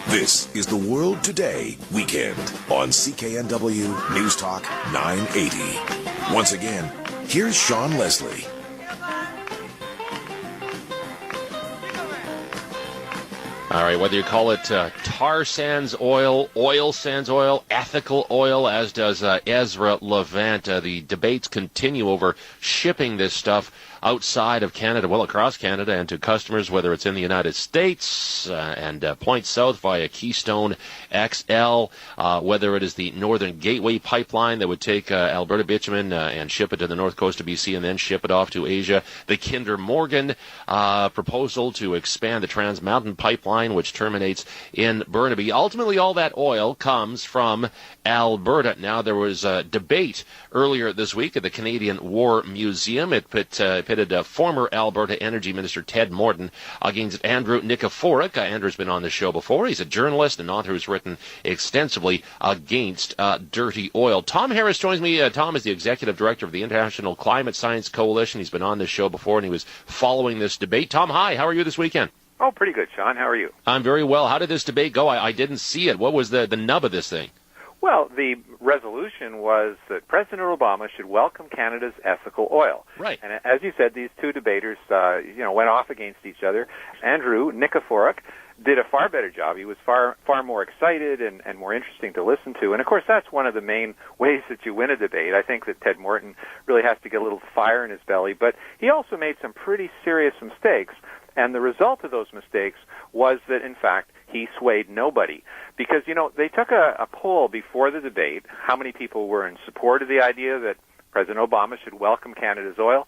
This is the World Today weekend on CKNW News Talk 980. Once again, here's Sean Leslie. All right, whether you call it tar sands oil, oil sands oil, ethical oil, as does Ezra Levant, the debates continue over shipping this stuff outside of Canada, well, across Canada, and to customers, whether it's in the United States and points south via Keystone XL, whether it is the Northern Gateway pipeline that would take Alberta bitumen and ship it to the north coast of BC and then ship it off to Asia, the Kinder Morgan proposal to expand the Trans Mountain pipeline, which terminates in Burnaby. Ultimately, all that oil comes from Alberta. Now, there was a debate earlier this week at the Canadian War Museum. It pitted former Alberta Energy Minister Ted Morton against Andrew Nikiforuk. Andrew's been on the show before. He's a journalist and author who's written extensively against dirty oil. Tom Harris joins me. Tom is the executive director of the International Climate Science Coalition. He's been on this show before, and he was following this debate. Tom, hi. How are you this weekend? Oh, pretty good, Sean. How are you? I'm very well. How did this debate go? I didn't see it. What was the nub of this thing? Well, the resolution was that President Obama should welcome Canada's ethical oil. Right. And as you said, these two debaters, went off against each other. Andrew Nikiforuk did a far better job. He was far more excited and more interesting to listen to. And, of course, that's one of the main ways that you win a debate. I think that Ted Morton really has to get a little fire in his belly. But he also made some pretty serious mistakes. And the result of those mistakes was that, in fact, he swayed nobody. Because, they took a poll before the debate, how many people were in support of the idea that President Obama should welcome Canada's oil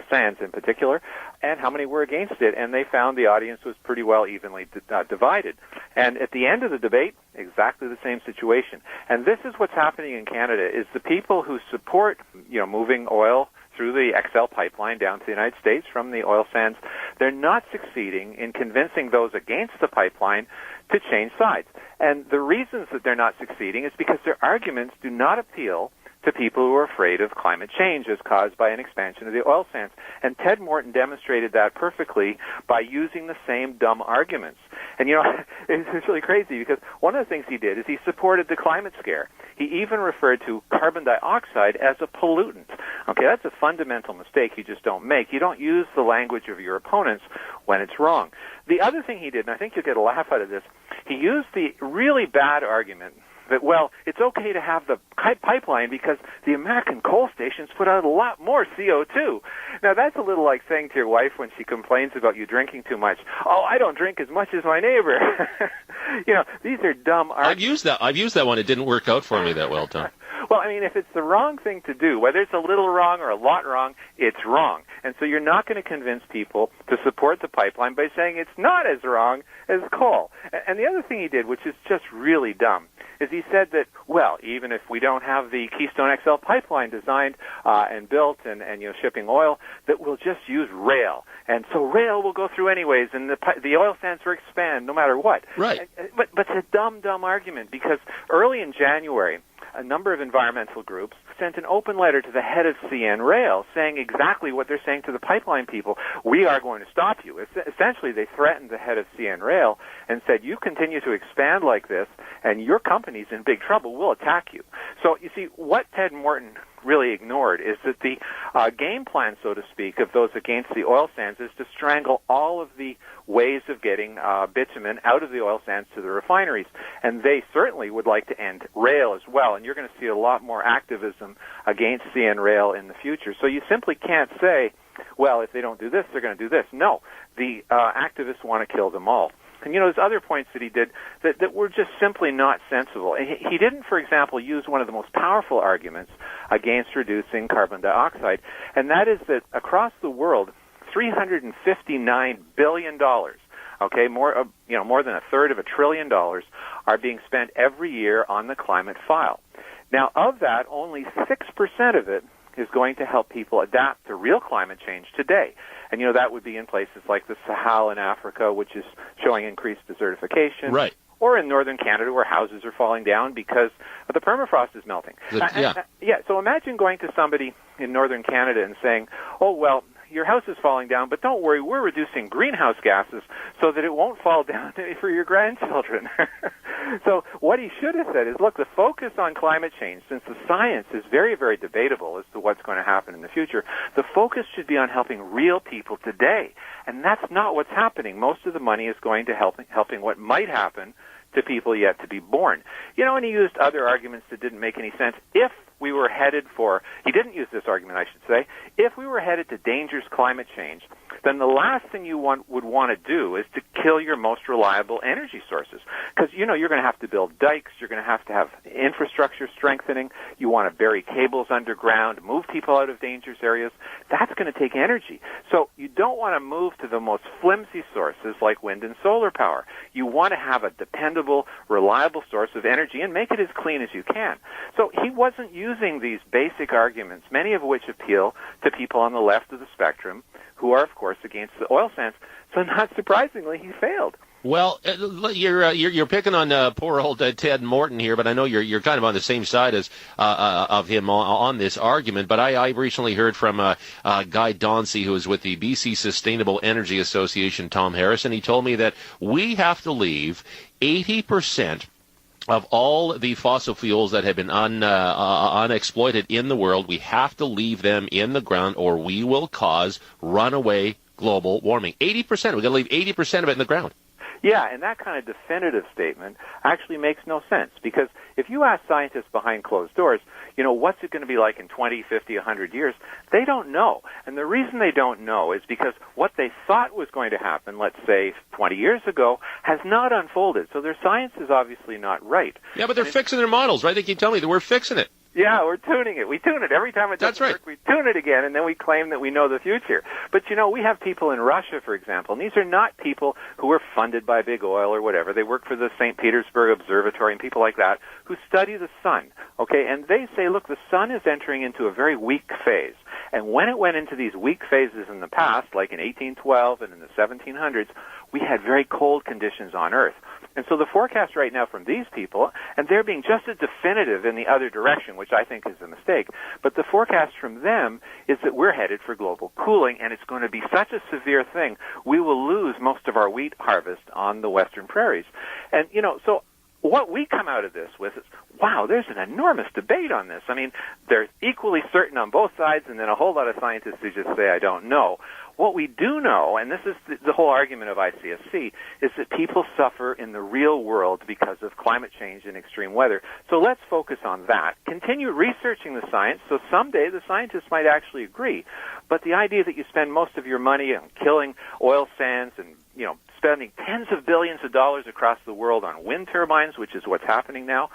sands in particular, and how many were against it. And they found the audience was pretty well evenly divided. And at the end of the debate, exactly the same situation. And this is what's happening in Canada, is the people who support, moving oil through the XL pipeline down to the United States from the oil sands, they're not succeeding in convincing those against the pipeline to change sides. And the reasons that they're not succeeding is because their arguments do not appeal to people who are afraid of climate change as caused by an expansion of the oil sands. And Ted Morton demonstrated that perfectly by using the same dumb arguments. And, it's really crazy because one of the things he did is he supported the climate scare. He even referred to carbon dioxide as a pollutant. Okay, that's a fundamental mistake you just don't make. You don't use the language of your opponents when it's wrong. The other thing he did, and I think you'll get a laugh out of this, he used the really bad argument that, well, it's okay to have the pipeline because the American coal stations put out a lot more CO2. Now, that's a little like saying to your wife when she complains about you drinking too much, oh, I don't drink as much as my neighbor. These are dumb arguments. I've used that one. It didn't work out for me that well, Tom. Well, if it's the wrong thing to do, whether it's a little wrong or a lot wrong, it's wrong. And so you're not going to convince people to support the pipeline by saying it's not as wrong as coal. And the other thing he did, which is just really dumb, is he said that, well, even if we don't have the Keystone XL pipeline designed and built and shipping oil, that we'll just use rail. And so rail will go through anyways, and the oil sands will expand no matter what. Right. But it's a dumb argument, because early in January, a number of environmental groups sent an open letter to the head of CN Rail saying exactly what they're saying to the pipeline people. We are going to stop you. Essentially, they threatened the head of CN Rail and said, you continue to expand like this, and your company's in big trouble. We'll attack you. So, you see, what Ted Morton really ignored is that the game plan, so to speak, of those against the oil sands is to strangle all of the ways of getting bitumen out of the oil sands to the refineries. And they certainly would like to end rail as well. And you're going to see a lot more activism against CN Rail in the future. So you simply can't say, well, if they don't do this, they're going to do this. No, the activists want to kill them all. And, there's other points that he did that were just simply not sensible. He didn't, for example, use one of the most powerful arguments against reducing carbon dioxide, and that is that across the world, $359 billion, okay, more than a third of $1 trillion, are being spent every year on the climate file. Now, of that, only 6% of it is going to help people adapt to real climate change today. And, that would be in places like the Sahel in Africa, which is showing increased desertification. Right. Or in northern Canada, where houses are falling down because the permafrost is melting. Yeah. So imagine going to somebody in northern Canada and saying, oh, well, your house is falling down, but don't worry, we're reducing greenhouse gases so that it won't fall down for your grandchildren. So what he should have said is, look, the focus on climate change, since the science is very, very debatable as to what's going to happen in the future, the focus should be on helping real people today. And that's not what's happening. Most of the money is going to helping what might happen to people yet to be born. And he used other arguments that didn't make any sense. If we were headed for, he didn't use this argument, I should say, if we were headed to dangerous climate change, then the last thing you would want to do is to kill your most reliable energy sources. Because, you're going to have to build dikes, you're going to have infrastructure strengthening, you want to bury cables underground, move people out of dangerous areas. That's going to take energy. So you don't want to move to the most flimsy sources like wind and solar power. You want to have a dependable, reliable source of energy and make it as clean as you can. So he wasn't using these basic arguments, many of which appeal to people on the left of the spectrum who are, of course, against the oil sands. So not surprisingly, he failed. Well, you're picking on poor old Ted Morton here, but I know you're kind of on the same side as of him on this argument. But I recently heard from Guy Dauncey, who is with the BC Sustainable Energy Association, Tom Harris, and he told me that we have to leave 80% of all the fossil fuels that have been unexploited in the world. We have to leave them in the ground, or we will cause runaway global warming. 80%. We've got to leave 80% of it in the ground. Yeah, and that kind of definitive statement actually makes no sense, because if you ask scientists behind closed doors, what's it going to be like in 20, 50, 100 years, they don't know. And the reason they don't know is because what they thought was going to happen, let's say 20 years ago, has not unfolded. So their science is obviously not right. Yeah, but they're fixing their models, right? They keep telling me that we're fixing it. Yeah, we're tuning it. We tune it every time it doesn't work. We tune it again, and then we claim that we know the future. But, we have people in Russia, for example, and these are not people who are funded by big oil or whatever. They work for the St. Petersburg Observatory and people like that who study the sun, okay? And they say, look, the sun is entering into a very weak phase. And when it went into these weak phases in the past, like in 1812 and in the 1700s, we had very cold conditions on Earth. And so the forecast right now from these people, and they're being just as definitive in the other direction, which I think is a mistake, but the forecast from them is that we're headed for global cooling, and it's going to be such a severe thing, we will lose most of our wheat harvest on the western prairies. And, so what we come out of this with is, wow, there's an enormous debate on this. I mean, they're equally certain on both sides, and then a whole lot of scientists who just say, I don't know. What we do know, and this is the whole argument of ICSC, is that people suffer in the real world because of climate change and extreme weather. So let's focus on that. Continue researching the science, so someday the scientists might actually agree. But the idea that you spend most of your money on killing oil sands and, spending tens of billions of dollars across the world on wind turbines, which is what's happening now,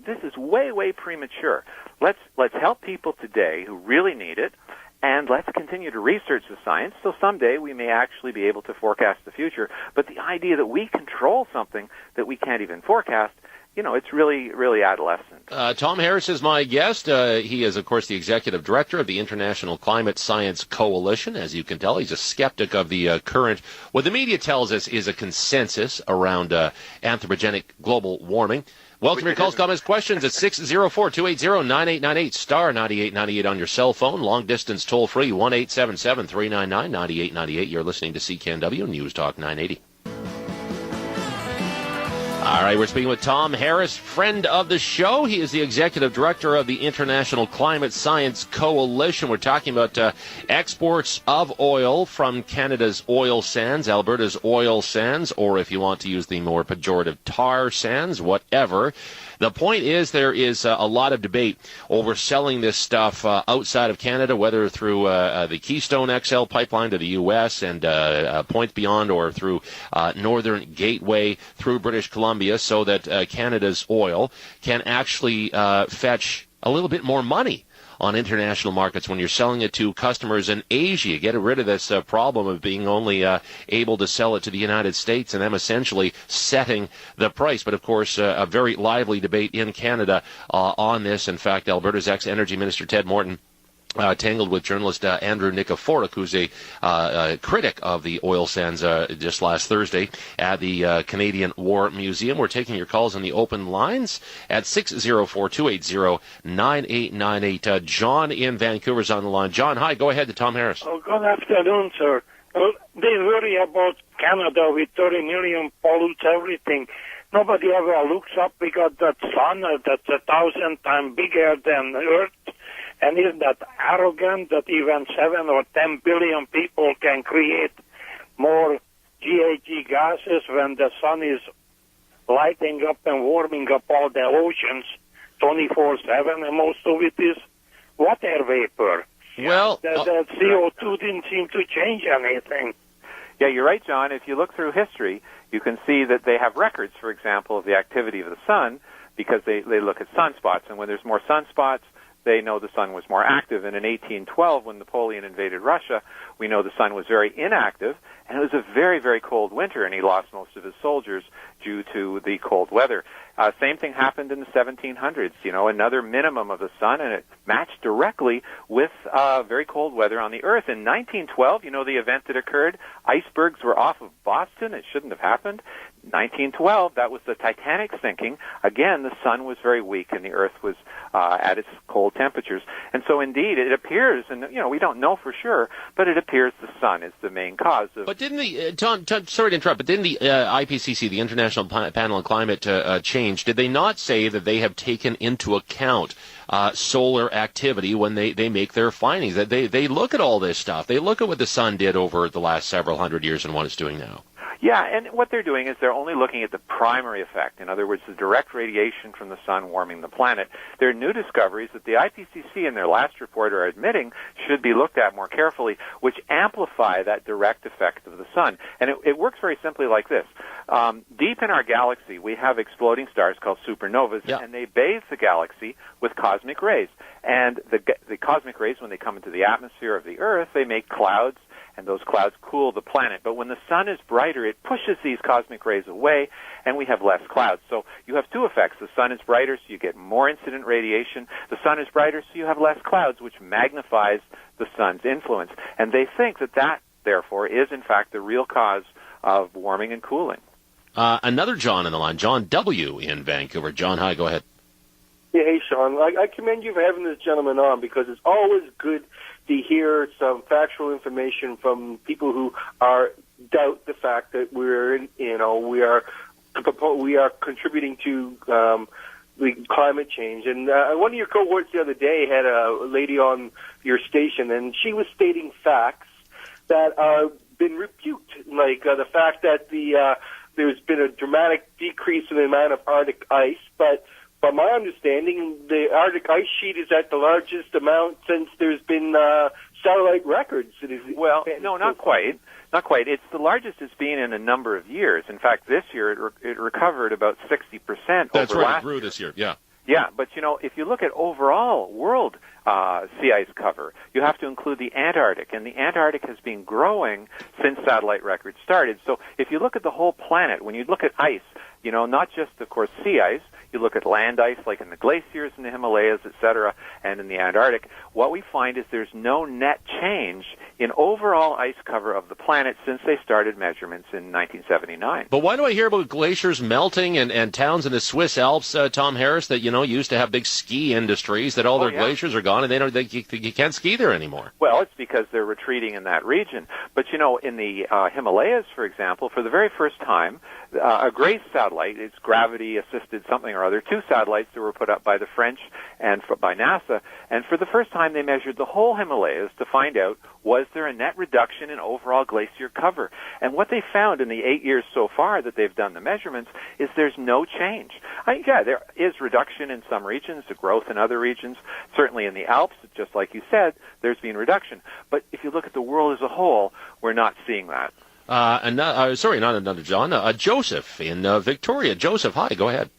this is way, way premature. Let's help people today who really need it. And let's continue to research the science, so someday we may actually be able to forecast the future. But the idea that we control something that we can't even forecast, it's really, really adolescent. Tom Harris is my guest. He is, of course, the executive director of the International Climate Science Coalition. As you can tell, he's a skeptic of the current, what the media tells us is a consensus around anthropogenic global warming. Welcome your calls, comments, questions at 604-280-9898, star 9898 on your cell phone, long distance toll free, 1-877-399-9898. You're listening to CKNW News Talk 980. All right, we're speaking with Tom Harris, friend of the show. He is the executive director of the International Climate Science Coalition. We're talking about exports of oil from Canada's oil sands, Alberta's oil sands, or if you want to use the more pejorative tar sands, whatever. The point is there is a lot of debate over selling this stuff outside of Canada, whether through the Keystone XL pipeline to the U.S. and points beyond, or through Northern Gateway through British Columbia, so that Canada's oil can actually fetch a little bit more money on international markets when you're selling it to customers in Asia. You get rid of this problem of being only able to sell it to the United States and them essentially setting the price. But, of course, a very lively debate in Canada on this. In fact, Alberta's ex-energy minister, Ted Morton, tangled with journalist Andrew Nikiforuk, who's a critic of the oil sands just last Thursday at the Canadian War Museum. We're taking your calls on the open lines at 604-280-9898. John in Vancouver's on the line. John, hi. Go ahead to Tom Harris. Oh, good afternoon, sir. Well, they worry about Canada with 30 million pollutes everything. Nobody ever looks up. We got that sun that's 1,000 times bigger than Earth. And isn't that arrogant that even 7 or 10 billion people can create more GHG gases when the sun is lighting up and warming up all the oceans 24/7, and most of it is water vapor. Well, the CO2 didn't seem to change anything. Yeah, you're right, John. If you look through history, you can see that they have records, for example, of the activity of the sun because they look at sunspots. And when there's more sunspots, they know the sun was more active. And in 1812, when Napoleon invaded Russia, we know the sun was very inactive, and it was a very, very cold winter, and he lost most of his soldiers due to the cold weather. Same thing happened in the 1700s, another minimum of the sun, and it matched directly with very cold weather on the Earth. In 1912, the event that occurred, icebergs were off of Boston. It shouldn't have happened. 1912, that was the Titanic sinking. Again, the sun was very weak, and the Earth was at its cold temperatures. And so, indeed, it appears, and we don't know for sure, but it appears the sun is the main cause of. But didn't the Tom, sorry to interrupt, but didn't the IPCC, the International Panel on Climate Change, did they not say that they have taken into account solar activity when they make their findings? That they look at all this stuff. They look at what the sun did over the last several hundred years and what it's doing now. Yeah, and what they're doing is they're only looking at the primary effect. In other words, the direct radiation from the sun warming the planet. There are new discoveries that the IPCC in their last report are admitting should be looked at more carefully, which amplify that direct effect of the sun. And it works very simply like this. Deep in our galaxy, we have exploding stars called supernovas, and they bathe the galaxy with cosmic rays. And the cosmic rays, when they come into the atmosphere of the Earth, they make clouds, and those clouds cool the planet. But when the sun is brighter, it pushes these cosmic rays away, and we have less clouds. So you have two effects. The sun is brighter, so you get more incident radiation. The sun is brighter, so you have less clouds, which magnifies the sun's influence. And they think that, therefore, is, in fact, the real cause of warming and cooling. Another John on the line, John W. in Vancouver. John, hi, go ahead. Yeah, hey, Sean. I commend you for having this gentleman on because it's always good to hear some factual information from people who doubt the fact that we are contributing to the climate change. And one of your cohorts the other day had a lady on your station, and she was stating facts that are been rebuked, like the fact that there's been a dramatic decrease in the amount of Arctic ice, but by my understanding, the Arctic ice sheet is at the largest amount since there's been satellite records. Well, no, not quite. Not quite. It's the largest it's been in a number of years. In fact, this year it recovered about 60%. That's over right, last it grew this year, yeah. Yeah, but if you look at overall world sea ice cover, you have to include the Antarctic, and the Antarctic has been growing since satellite records started. So if you look at the whole planet, when you look at ice, not just, of course, sea ice, you look at land ice, like in the glaciers in the Himalayas, etc., and in the Antarctic, what we find is there's no net change in overall ice cover of the planet since they started measurements in 1979. But why do I hear about glaciers melting and towns in the Swiss Alps, Tom Harris, that, used to have big ski industries, that all their glaciers are gone and you can't ski there anymore? Well, it's because they're retreating in that region. But, in the Himalayas, for example, for the very first time, a GRACE satellite, it's gravity-assisted something or other, two satellites that were put up by the French and by NASA, and for the first time they measured the whole Himalayas to find out, was there a net reduction in overall glacier cover? And what they found in the 8 years so far that they've done the measurements is there's no change. There is reduction in some regions, the growth in other regions. Certainly in the Alps, just like you said, there's been reduction. But if you look at the world as a whole, we're not seeing that. Sorry, not another John. Joseph in Victoria. Joseph, hi, go ahead.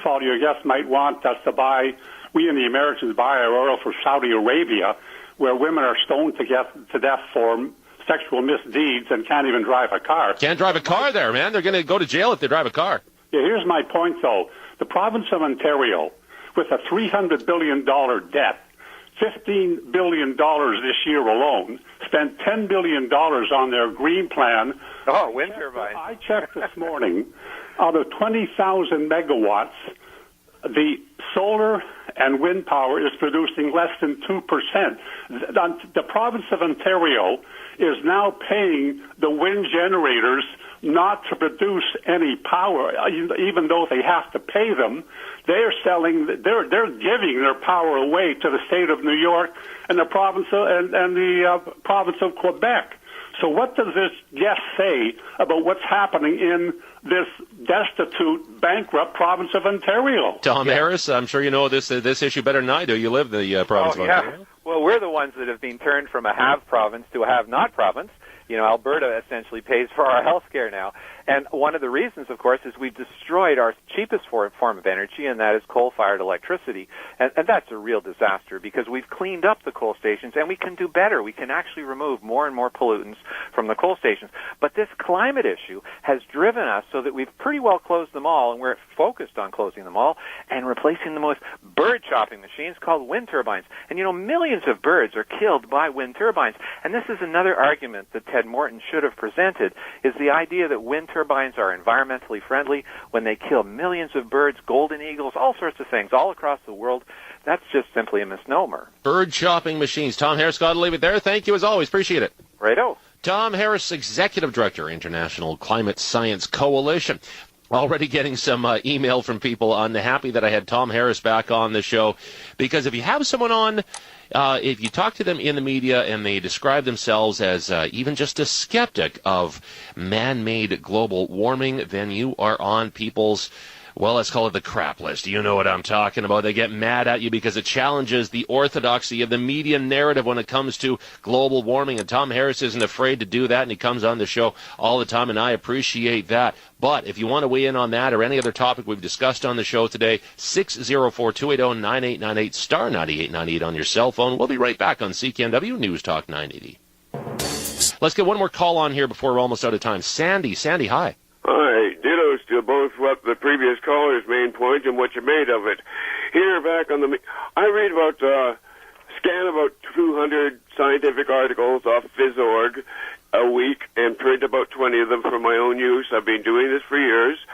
All your guests might want us to buy, we and the Americans buy our oil for Saudi Arabia, where women are stoned to death for sexual misdeeds and can't even drive a car. Can't drive a car there, man. They're going to go to jail if they drive a car. Yeah, here's my point, though. The province of Ontario, with a $300 billion debt, $15 billion this year alone, spent $10 billion on their green plan. Oh, wind turbines. I checked this morning. Out of 20,000 megawatts, the solar and wind power is producing less than 2%. The province of Ontario is now paying the wind generators not to produce any power, even though they have to pay them. They're giving their power away to the state of New York and the province the province of Quebec. So what does this guest say about what's happening in this destitute, bankrupt province of Ontario? Tom Harris, I'm sure you know this issue better than I do. You live in the province of Ontario. Well, we're the ones that have been turned from a have province to a have-not province. You know, Alberta essentially pays for our health care now. And one of the reasons, of course, is we've destroyed our cheapest form of energy, and that is coal-fired electricity. And that's a real disaster because we've cleaned up the coal stations, and we can do better. We can actually remove more and more pollutants from the coal stations. But this climate issue has driven us so that we've pretty well closed them all, and we're focused on closing them all and replacing them with bird-chopping machines called wind turbines. And, you know, millions of birds are killed by wind turbines. And this is another argument that Ted Morton should have presented, is the idea that wind turbines are environmentally friendly when they kill millions of birds, golden eagles, all sorts of things all across the world. That's just simply a misnomer. Bird chopping machines. Tom Harris, got to leave it there. Thank you as always. Appreciate it. Righto. Tom Harris, Executive Director, International Climate Science Coalition. Already getting some email from people unhappy that I had Tom Harris back on the show, because if you have someone on, if you talk to them in the media and they describe themselves as even just a skeptic of man-made global warming, then you are on people's, well, let's call it the crap list. You know what I'm talking about. They get mad at you because it challenges the orthodoxy of the media narrative when it comes to global warming. And Tom Harris isn't afraid to do that, and he comes on the show all the time, and I appreciate that. But if you want to weigh in on that or any other topic we've discussed on the show today, 604-280-9898, star 9898 on your cell phone. We'll be right back on CKNW News Talk 980. Let's get one more call on here before we're almost out of time. Sandy, hi. Hi, dittos to both what the previous caller's main point and what you made of it. Here, back on the... I read about, scan about 200 scientific articles off Phys.org a week and print about 20 of them for my own use. I've been doing this for years.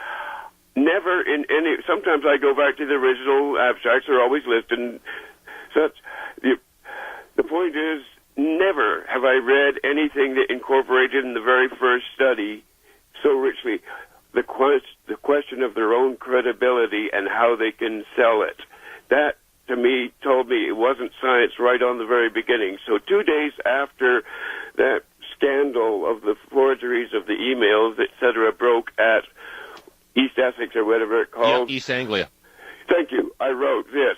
Never in any... Sometimes I go back to the original abstracts. They're always listed. So the point is, never have I read anything that incorporated in the very first study so richly the question of their own credibility and how they can sell it. That, to me, told me it wasn't science right on the very beginning. So 2 days after that scandal of the forgeries of the emails, etc., broke at East Essex or whatever it's called. Yeah, East Anglia. Thank you. I wrote this.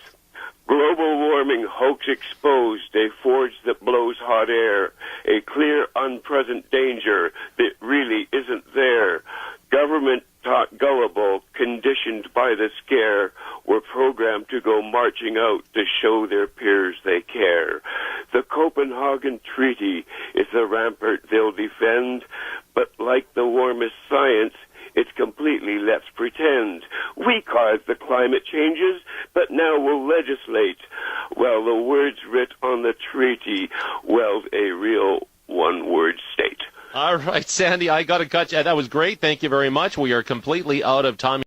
Global warming hoax exposed, a forge that blows hot air, a clear, unpresent danger that really isn't there. Government taught gullible, conditioned by the scare, were programmed to go marching out to show their peers they care. The Copenhagen Treaty is the rampart they'll defend, but like the warmest science, it's completely let's pretend. We caused the climate changes, but now we'll legislate. Well, the words writ on the treaty, well, a real one-word state. All right, Sandy, I got to cut you. That was great. Thank you very much. We are completely out of time.